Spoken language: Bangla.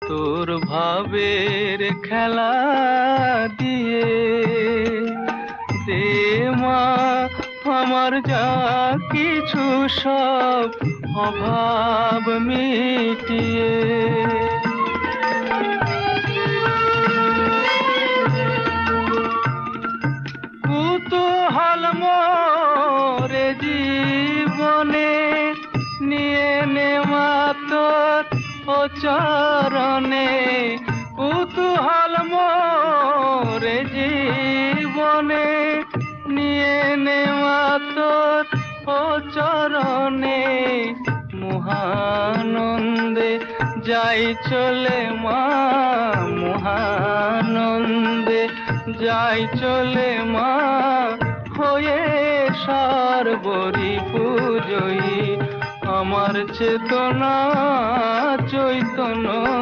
তোর ভাবের খেলা দিয়ে দে মা আমার যা কিছু সব অভাব মিটিয়ে। কুতূহল মোরে জীবনে নিয়ে নে মা তোর ও চরণে। কুতূহল মোরে জীবনে নিয়ে নে মা তোর ও চরণে। মহানন্দে যাই চলে মা, মহানন্দে যাই চলে মা, হয়ে সর্বরি পূজয়ী। আমার চেতনা চৈতন্য